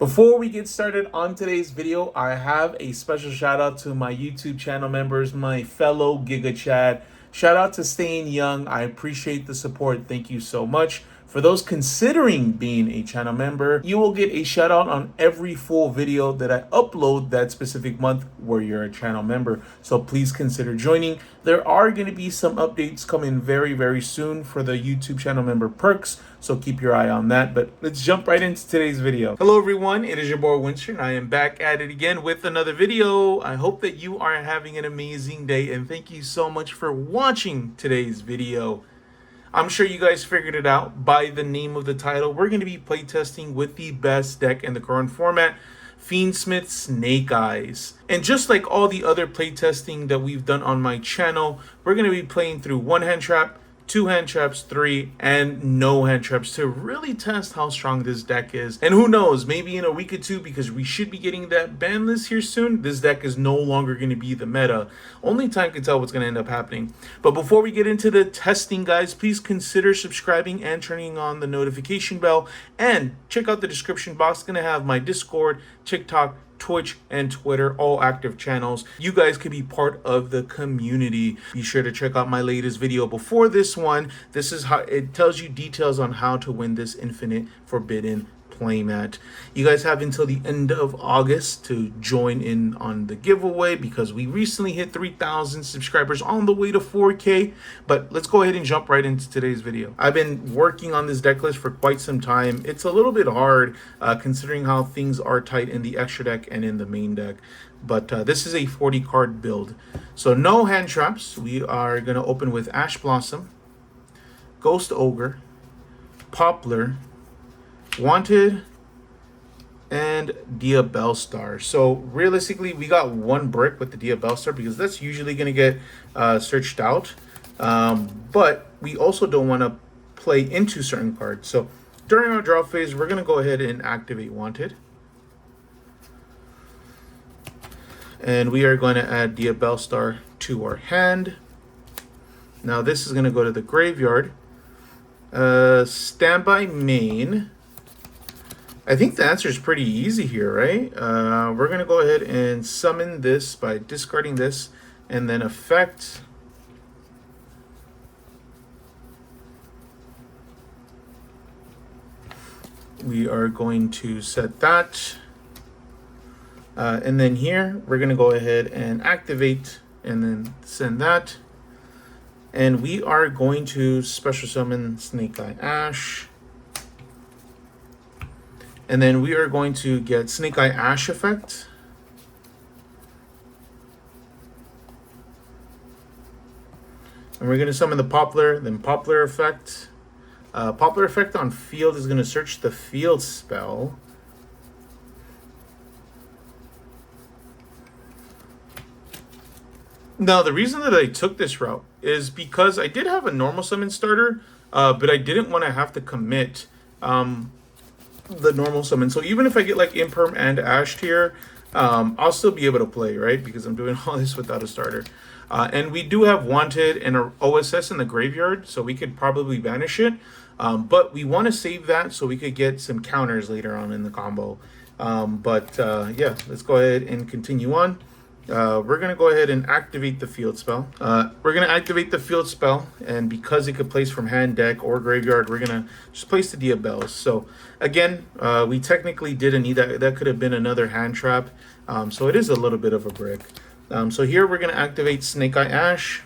Before we get started on today's video, I have a special shout out to my YouTube channel members, my fellow Giga Chad. Shout out to Staying Young. I appreciate the support. Thank you so much. For those considering being a channel member, you will get a shout out on every full video that I upload that specific month where you're a channel member. So please consider joining. There are going to be some updates coming very, very soon for the YouTube channel member perks. So keep your eye on that. But let's jump right into today's video. Hello, everyone. It is your boy Winston. I am back at it again with another video. I hope that you are having an amazing day. And thank you so much for watching today's video. I'm sure you guys figured it out by the name of the title. We're going to be playtesting with the best deck in the current format, Fiendsmith Snake Eyes. And just like all the other playtesting that we've done on my channel, we're going to be playing through one hand trap, two hand traps, three, and no hand traps to really test how strong this deck is. And who knows, maybe in a week or two, because we should be getting that ban list here soon, this deck is no longer going to be the meta. Only time can tell what's going to end up happening. But before we get into the testing, guys, please consider subscribing and turning on the notification bell. And check out the description box. It's going to have my Discord, TikTok, Twitch, and Twitter, all active channels. You guys could be part of the community. Be sure to check out my latest video before this one. This is how it tells you details on how to win this infinite forbidden playmat. You guys have until the end of August to join in on the giveaway because we recently hit 3,000 subscribers on the way to 4K. But let's go ahead and jump right into today's video. I've been working on this deck list for quite some time. It's a little bit hard considering how things are tight in the extra deck and in the main deck. But this is a 40 card build. So no hand traps. We are going to open with Ash Blossom, Ghost Ogre, Poplar, Wanted, and Diabellstar. So realistically, we got one brick with the Diabellstar because that's usually going to get searched out. But we also don't want to play into certain cards. So during our draw phase, we're going to go ahead and activate Wanted. And we are going to add Diabellstar to our hand. Now this is going to go to the graveyard. Standby main. I think the answer is pretty easy here, right? We're going to go ahead and summon this by discarding this and then effect. We are going to set that. And then here, we're going to go ahead and activate and then send that. And we are going to special summon Snake Eye Ash. And then we are going to get Snake Eye Ash effect. And we're going to summon the Poplar, then Poplar effect. Poplar effect on field is going to search the field spell. Now, the reason that I took this route is because I did have a normal summon starter, but I didn't want to have to commit the normal summon. So even if I get like Imperm and Ashed here, I'll still be able to play, right? Because I'm doing all this without a starter. And we do have Wanted and an OSS in the graveyard, so we could probably banish it. But we want to save that so we could get some counters later on in the combo. Yeah, let's go ahead and continue on. We're going to go ahead and activate the field spell. We're going to activate the field spell, and because it could place from hand, deck, or graveyard, we're going to just place the Diabells. So again, we technically didn't need that. That could have been another hand trap. So it is a little bit of a brick. So here we're going to activate Snake Eye Ash.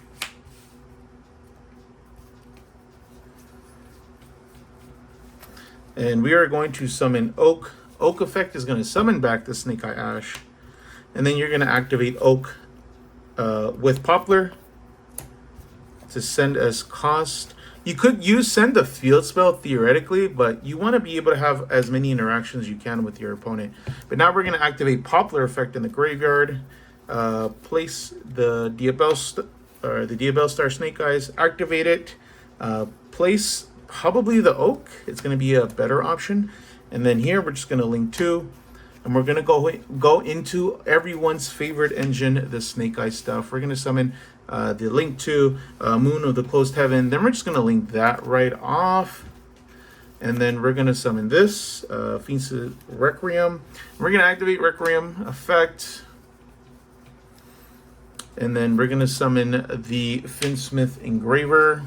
And we are going to summon Oak. Oak effect is going to summon back the Snake Eye Ash. And then you're going to activate Oak with Poplar to send as cost. You could send the field spell theoretically, but you want to be able to have as many interactions as you can with your opponent. But now we're going to activate Poplar effect in the graveyard. Place the Diabellstar Snake Eyes, activate it. Place probably the Oak. It's going to be a better option. And then here we're just going to link 2. And we're going to go into everyone's favorite engine, the Snake Eye stuff. We're going to summon the link to Moon of the Closed Heaven. Then we're just going to link that right off. And then we're going to summon this, Fiendsmith Requiem. We're going to activate Requiem effect. And then we're going to summon the Fiendsmith Engraver.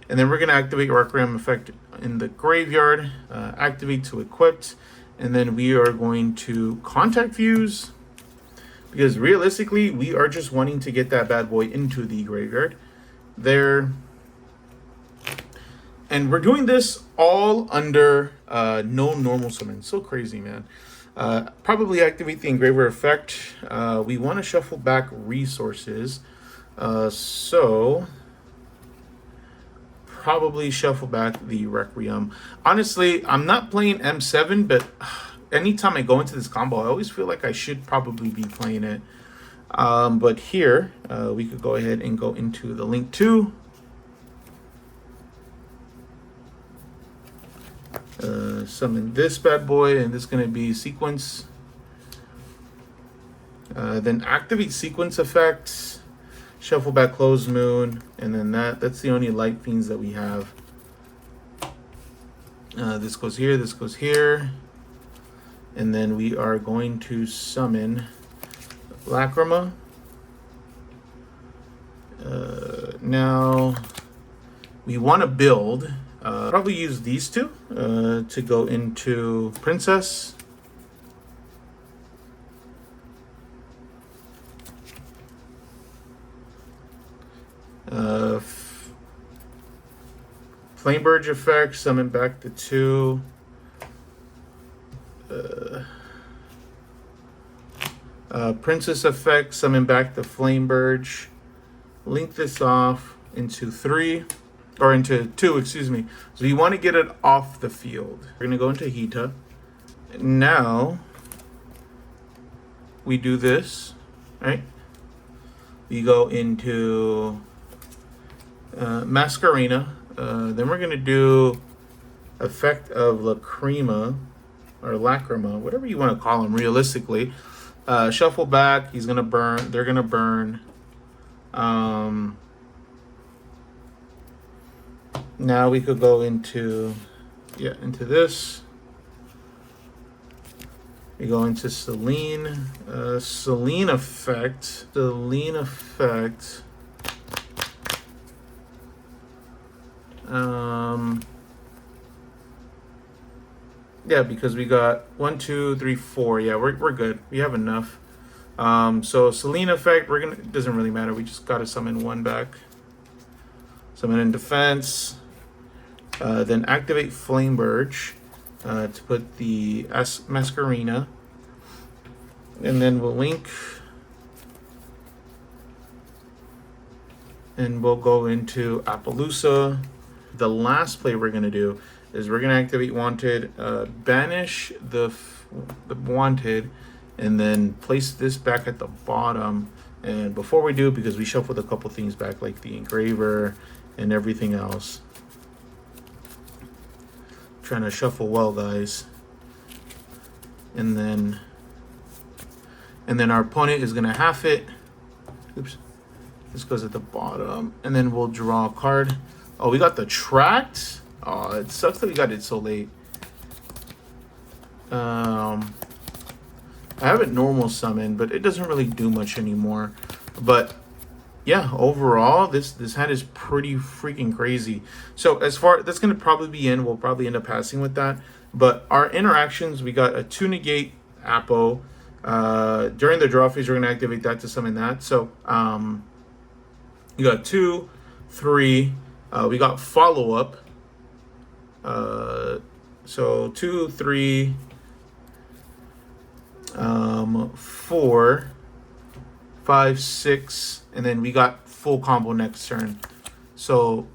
And then we're going to activate Requiem effect in the graveyard, activate to equipped. And then we are going to contact fuse, because realistically, we are just wanting to get that bad boy into the graveyard. There. And we're doing this all under no normal summon. So crazy, man. Probably activate the engraver effect. We want to shuffle back resources. So probably shuffle back the Requiem. Honestly, I'm not playing M7, but anytime I go into this combo, I always feel like I should probably be playing it. But here, we could go ahead and go into the Link 2. Summon this bad boy, and this is going to be sequence. Then activate sequence effects, shuffle back closed moon, and then that's the only light fiends that we have. This goes here, and then we are going to summon Lacrima. Now we want to build. Probably use these two to go into Princess. Flamebird effect, summon back the 2. Princess effect, summon back the Flamebird. Link this off into 3. Or into 2, excuse me. So you want to get it off the field. We're going to go into Hita. Now, we do this, right? We go into Masquerena. Then we're going to do effect of Lacrima, or Lacrima, whatever you want to call him realistically. Shuffle back. He's going to burn. They're going to burn. Now we could go into this. We go into Selene. Selene effect. Yeah, because we got 1, 2, 3, 4. Yeah, we're good. We have enough. So Selene effect, it doesn't really matter. We just gotta summon 1 back. Summon in defense. Then activate Flamebird to put the Masquerena. And then we'll link. And we'll go into Appaloosa. The last play we're going to do is we're going to activate Wanted, banish the Wanted, and then place this back at the bottom. And before we do, because we shuffled a couple things back, like the engraver and everything else. Trying to shuffle well, guys. And then our opponent is gonna half it. Oops. This goes at the bottom, and then we'll draw a card. Oh, we got the Tract. Oh, it sucks that we got it so late. I have it normal summon, but it doesn't really do much anymore. But yeah, overall, this hand is pretty freaking crazy. So as far, that's going to probably be in. We'll probably end up passing with that. But our interactions, we got a 2 negate Apo. During the draw phase, we're going to activate that to summon that. So you got 2, 3. We got follow up. So 2, 3, 4, 5, 6, and then we got full combo next turn. So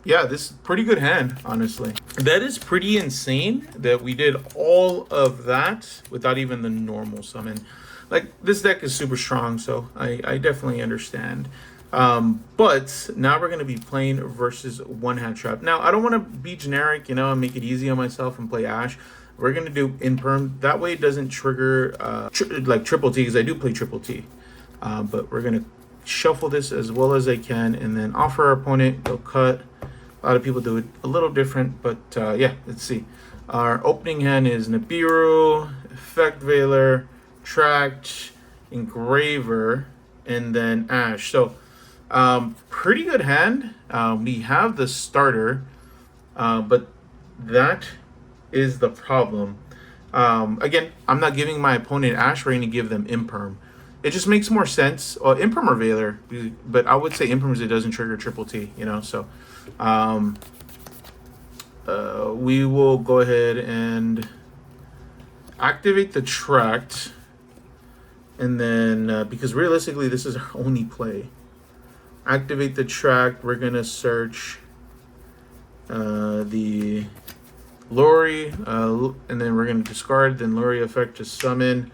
yeah, this is a pretty good hand, honestly. That is pretty insane that we did all of that without even the normal summon. Like, this deck is super strong, so I definitely understand. But now we're going to be playing versus One Hand Trap. Now, I don't want to be generic, and make it easy on myself and play Ash. We're going to do Imperm. That way it doesn't trigger like Triple T, because I do play Triple T. But we're going to shuffle this as well as I can, and then offer our opponent, they'll cut. A lot of people do it a little different, but yeah, let's see. Our opening hand is Nibiru, Effect Veiler, Tract, Engraver, and then Ash. So pretty good hand. We have the starter, but that is the problem. Again, I'm not giving my opponent Ash. We're going to give them Imperm. It just makes more sense. Imperm or Veiler, but I would say Imperm because it doesn't trigger Triple T, you know. So we will go ahead and activate the Tract. And then, because realistically, this is our only play. Activate the Tract. We're going to search the Lori, and then we're going to discard. Then Lori effect to summon.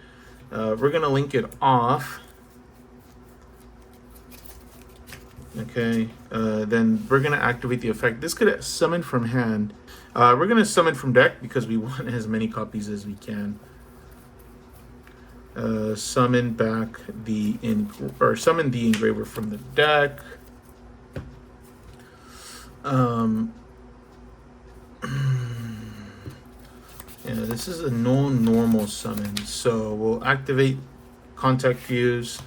We're going to link it off. Okay. Then we're going to activate the effect. This could summon from hand. We're going to summon from deck because we want as many copies as we can. Summon back the summon the engraver from the deck. Yeah, this is a normal summon, so we'll activate Contact Fuse.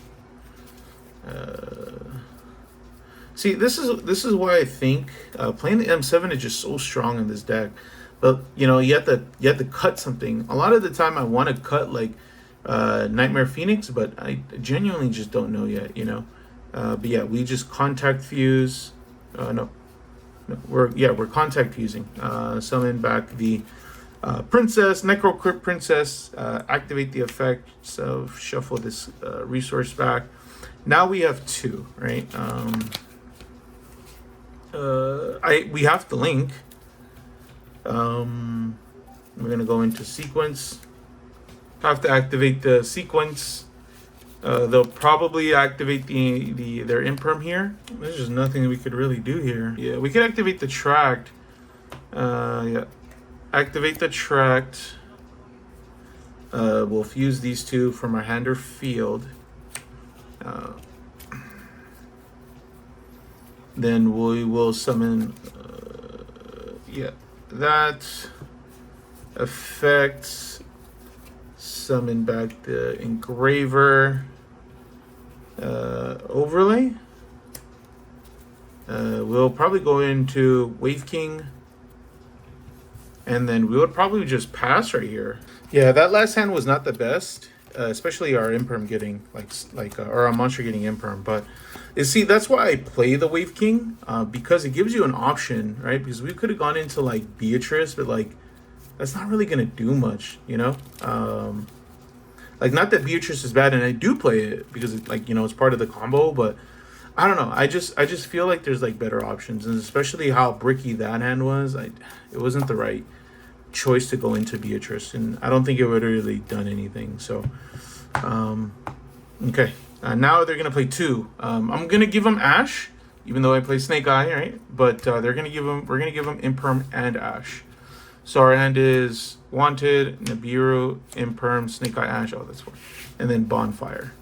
See, this is why I think playing the M7 is just so strong in this deck. But you know, you have to cut something. A lot of the time, I want to cut like Nightmare Phoenix, but I genuinely just don't know yet. You know, but yeah, we just Contact Fuse. No, we're Contact Fusing. Summon back the Princess, Necro Crypt Princess, activate the effect, so shuffle this resource back. Now we have two, right? We have to link. We're gonna go into sequence. Have to activate the sequence. They'll probably activate their Imperm here. There's just nothing we could really do here. Yeah, we could activate the Tract. Yeah. Activate the Tract. We'll fuse these two from our hand or field. Then we will summon. Yeah, that effect. Summon back the Engraver. Overlay. We'll probably go into Wave King. And then we would probably just pass right here. Yeah, that last hand was not the best, especially our Imperm getting or our monster getting Imperm. But you see, that's why I play the Wave King, because it gives you an option, right? Because we could have gone into like Beatrice, but like that's not really gonna do much, you know. Like, not that Beatrice is bad, and I do play it because it, like, you know, it's part of the combo, but I don't know. I just feel like there's like better options, and especially how bricky that hand was. It wasn't the right choice to go into Beatrice, and I don't think it would have really done anything. So, okay. Now they're gonna play two. I'm gonna give them Ash, even though I play Snake Eye, right? But we're gonna give them Imperm and Ash. So our hand is Wanted, Nibiru, Imperm, Snake Eye, Ash. Oh, that's fine. And then Bonfire.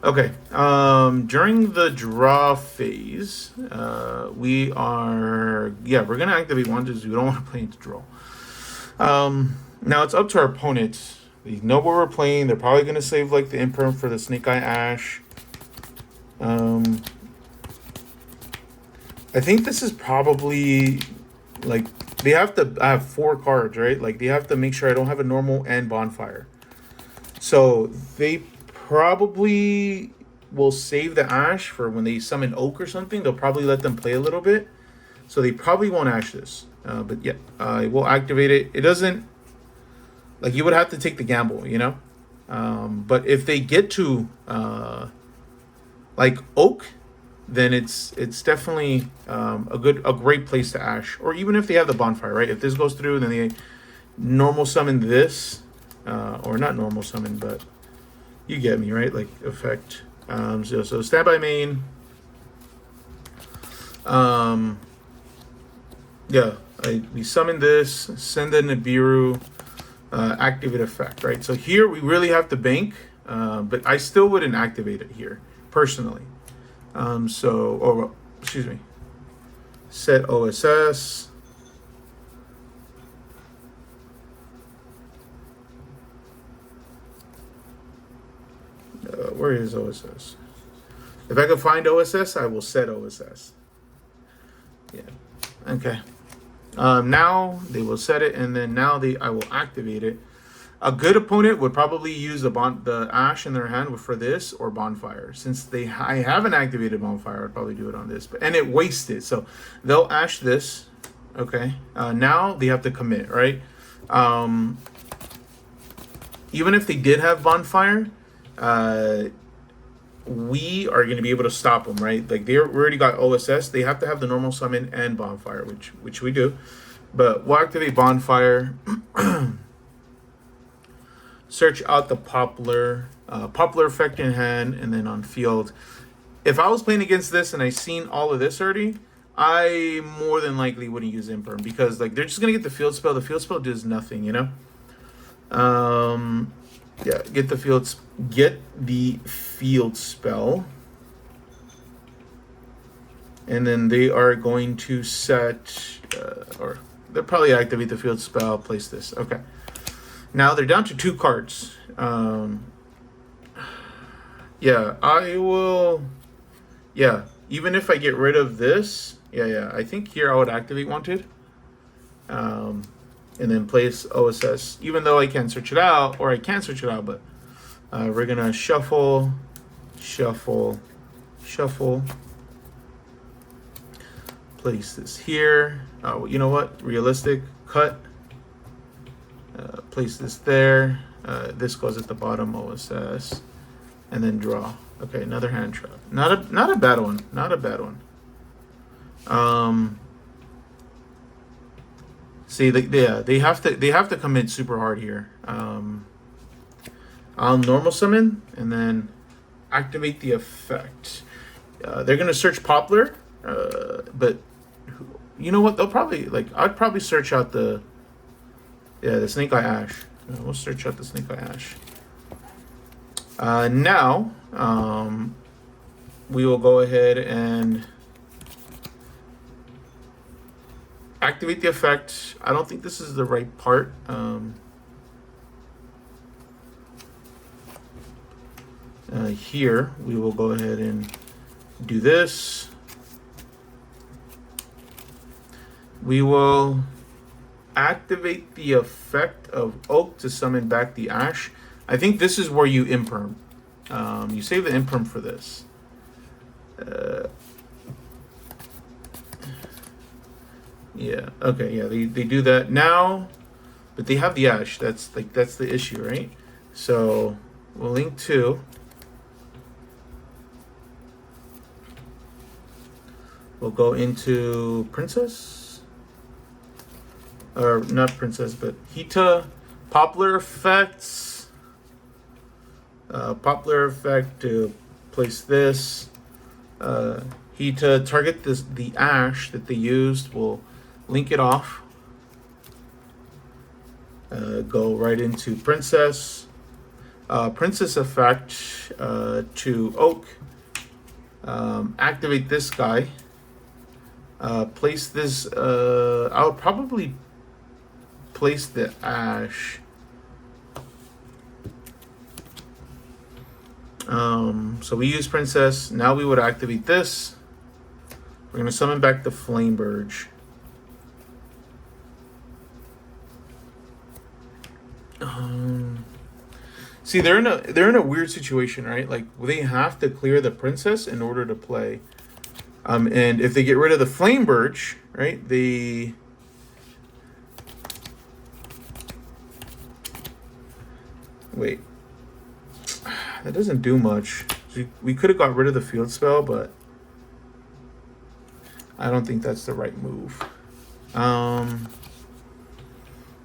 Okay. During the draw phase, we're gonna activate Wanted because we don't want to play into draw. Now it's up to our opponents. They know what we're playing. They're probably gonna save like the Imperm for the Snake Eye Ash. I think this is probably like they have to. I have 4 cards, right? Like they have to make sure I don't have a normal and Bonfire. So they probably will save the Ash for when they summon Oak or something. They'll probably let them play a little bit. So they probably won't Ash this. But yeah, I will activate it. It doesn't, like, you would have to take the gamble, you know? But if they get to like Oak, then it's definitely a great place to Ash. Or even if they have the Bonfire, right? If this goes through, then they normal summon this, or not normal summon, but you get me, right? Like effect. So standby main. Yeah, we summon this, send in Nibiru, activate effect, right? So here we really have to bank, but I still wouldn't activate it here personally. Excuse me. set OSS. Where is OSS? If I can find OSS, I will set OSS. Yeah. Okay. Now they will set it, and then now I will activate it. A good opponent would probably use the Ash in their hand for this or Bonfire. Since I haven't activated Bonfire, I'd probably do it on this. And it wasted, so they'll Ash this. Okay. Now they have to commit, right? Even if they did have Bonfire, we are going to be able to stop them, right? Like we already got OSS. They have to have the normal summon and Bonfire, which we do. But we'll activate Bonfire. Search out the Poplar effect in hand, and then on field. If I was playing against this and I seen all of this already, I more than likely wouldn't use Imperm, because like they're just gonna get the field spell. The field spell does nothing, you know. Yeah, get the field spell, and then they are going to set, or they'll probably activate the field spell. Place this. Okay. Now they're down to 2 cards. Yeah, I will. Yeah, even if I get rid of this, yeah, I think here I would activate Wanted. And then place OSS, even though I can't search it out, or I can search it out, but we're gonna shuffle. Place this here. Oh, you know what? Realistic, cut. Place this there. This goes at the bottom, OSS, and then draw. Okay, another hand trap. Not a bad one. Not a bad one. See, they have to commit super hard here. I'll normal summon and then activate the effect. They're gonna search Poplar, but you know what? They'll probably I'd probably search out the Snake Eye Ash. We'll search out the Snake Eye Ash. Now, we will go ahead and activate the effect. I don't think this is the right part. Here, we will go ahead and do this. We will activate the effect of Oak to summon back the Ash. I think this is where you Imperm. You save the Imperm for this. Yeah, okay, yeah, they do that now, but they have the Ash. That's the issue, right? So we'll link 2. We'll go into Princess. Or not Princess, but Hita. Poplar effects. Poplar effect to place this. Hita, target the Ash that they used. We'll link it off. Go right into Princess. Princess effect to Oak. Activate this guy. Place this. I'll probably place the Ash. So we use Princess. Now we would activate this. We're gonna summon back the Flamebird. See, they're in a weird situation, right? Like they have to clear the Princess in order to play. And if they get rid of the Flamebird, right? Wait. That doesn't do much. We could have got rid of the field spell, but I don't think that's the right move.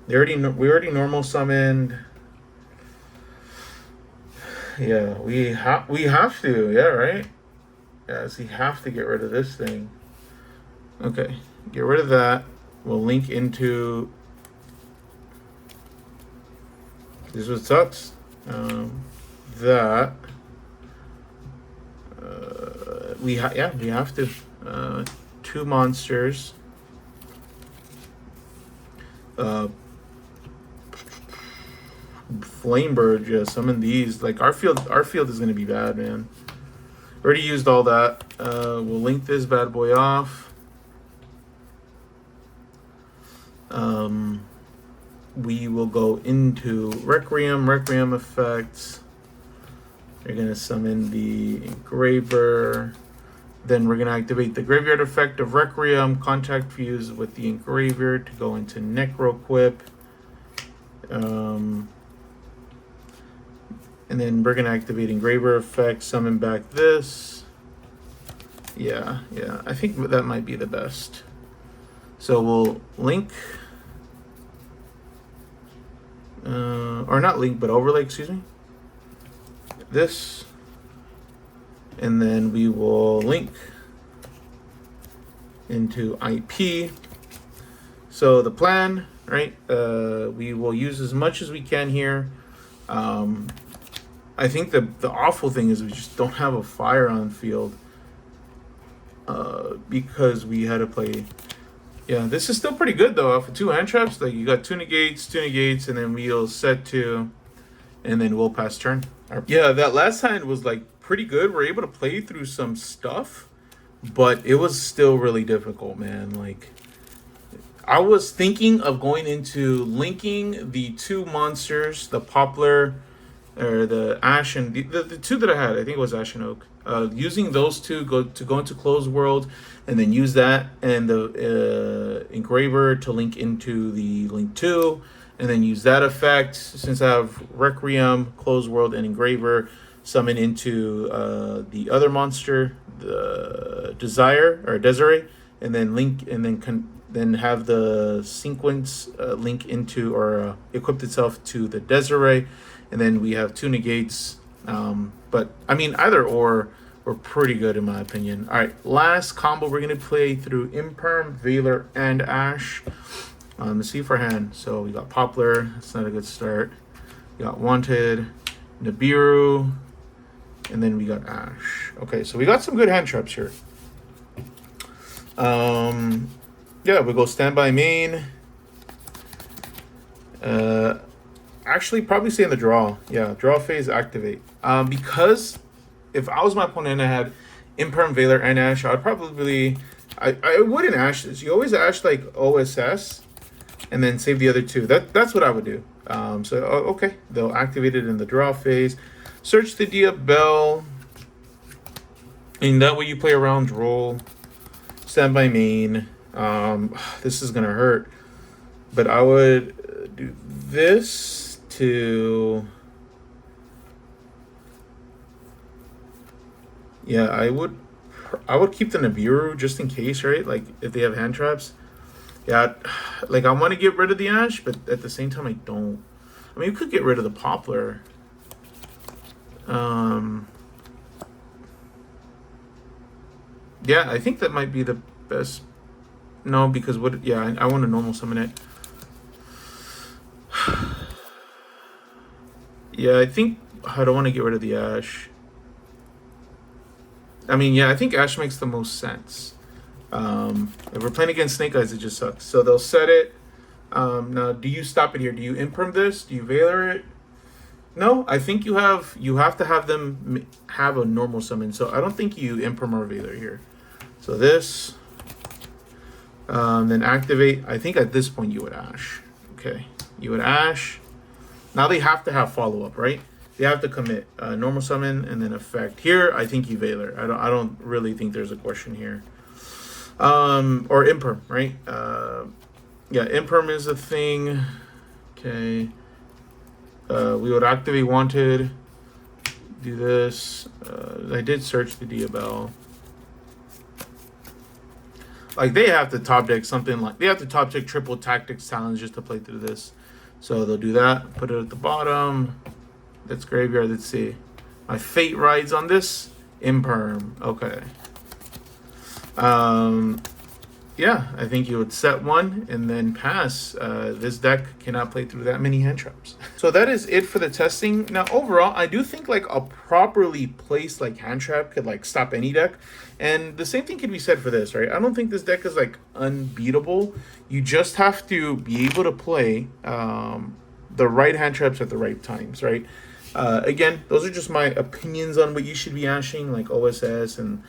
We already normal summoned. Yeah, we have to. Yeah, right. Yeah, so you have to get rid of this thing. Okay, get rid of that. We'll link into. This is what sucks. That we have to 2 monsters. Flamebird, yeah, summon these. Like our field is gonna be bad, man. Already used all that. We'll link this bad boy off. We will go into Requiem effects. You're gonna summon the Engraver. Then we're gonna activate the graveyard effect of Requiem, contact fuse with the Engraver to go into Necroquip. And then we're gonna activate Engraver effect, summon back this. Yeah, I think that might be the best. So we'll link, or not link, but overlay, excuse me, this. And then we will link into IP. So the plan, right? We will use as much as we can here. I think the awful thing is we just don't have a fire on field because we had to play. Yeah, this is still pretty good though. Off of 2 hand traps, like you got 2 negates, and then we'll set 2, and then we'll pass turn. Yeah, that last hand was like pretty good. We're able to play through some stuff, but it was still really difficult, man. Like I was thinking of going into linking the 2 monsters, the Poplar or the Ash and the 2 that I had. I think it was Ash and Oak. Using those 2 go into Closed World, and then use that and the Engraver to link into the Link 2, and then use that effect. Since I have Requiem, Closed World, and Engraver, summon into the other monster, the Desiree, and then link, and then have the sequence link into or equipped itself to the Desiree, and then we have 2 negates. But I mean, either or were pretty good in my opinion. All right, last combo we're gonna play through Imperm, Veiler, and Ash. Let's see for hand. So we got Poplar. That's not a good start. We got Wanted, Nibiru, and then we got Ash. Okay, so we got some good hand traps here. Yeah, we go standby main. Actually, probably stay in the draw. Yeah, draw phase, activate. Because if I was my opponent and I had Imperm, Veiler, and Ash, I'd probably... I wouldn't Ash this. You always Ash like OSS and then save the other 2. That's what I would do. So, okay. They'll activate it in the draw phase. Search the Dia Bell. And that way you play around, roll. Standby main. This is going to hurt. But I would do this to... Yeah, I would keep the Nibiru just in case, right? Like if they have hand traps. Yeah, like I want to get rid of the Ash, but at the same time I don't. I mean, you could get rid of the Poplar. Yeah, I think that might be the best. No, because what? Yeah, I want to normal summon it. Yeah, I think I don't want to get rid of the Ash. I mean, yeah, I think Ash makes the most sense. If we're playing against Snake Eyes, it just sucks. So they'll set it. Now, do you stop it here? Do you Imperm this? Do you Veiler it? No, I think you have to have them have a normal summon. So I don't think you Imperm or Veiler here. So this. Then activate. I think at this point you would Ash. Okay, you would Ash. Now they have to have follow-up, right? They have to commit normal summon and then effect. Here, I think you Veiler. I don't really think there's a question here. Or Imperm, right? Yeah, Imperm is a thing. Okay. We would activate Wanted. Do this. I did search the Diabell. Like they have to top deck something like they have to top deck triple tactics talents just to play through this. So they'll do that. Put it at the bottom. That's graveyard. Let's see. My fate rides on this. Imperm. Okay. yeah, I think you would set one and then pass. This deck cannot play through that many hand traps. So that is it for the testing. Now, overall, I do think like a properly placed like hand trap could like stop any deck. And the same thing can be said for this, right? I don't think this deck is like unbeatable. You just have to be able to play the right hand traps at the right times, right? Again, those are just my opinions on what you should be ashing, like OSS and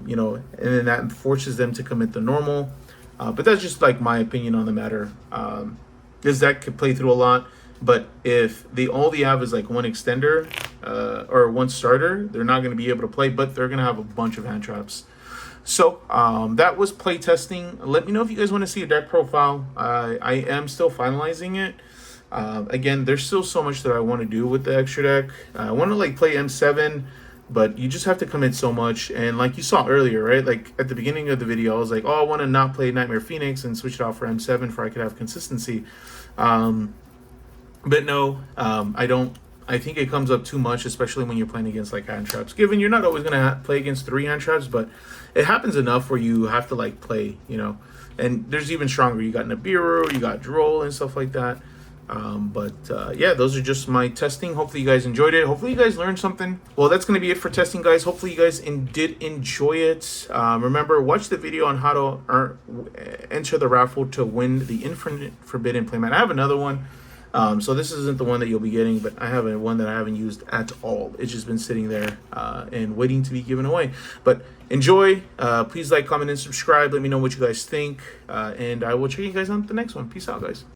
you know, and then that forces them to commit the normal. But that's just like my opinion on the matter. This deck could play through a lot, but if all they have is like one extender or one starter, they're not going to be able to play, but they're going to have a bunch of hand traps. So that was play testing. Let me know if you guys want to see a deck profile. I am still finalizing it. Again, there's still so much that I want to do with the extra deck. I want to like play M7, but you just have to commit so much. And like you saw earlier, right? Like at the beginning of the video, I was like, oh, I want to not play Nightmare Phoenix and switch it out for M7 for I could have consistency. But no, I don't. I think it comes up too much, especially when you're playing against like hand traps. Given you're not always gonna play against 3 hand traps, but it happens enough where you have to like play, you know. And there's even stronger. You got Nibiru, you got Droll and stuff like that. Yeah, those are just my testing. Hopefully you guys enjoyed it. Hopefully you guys learned something. Well, that's going to be it for testing, guys. Hopefully you guys did enjoy it. Remember, watch the video on how to enter the raffle to win the Infinite Forbidden playmat. I have another one. So this isn't the one that you'll be getting, but I have one that I haven't used at all. It's just been sitting there and waiting to be given away. But enjoy. Please like, comment, and subscribe. Let me know what you guys think. And I will check you guys on the next one. Peace out, guys.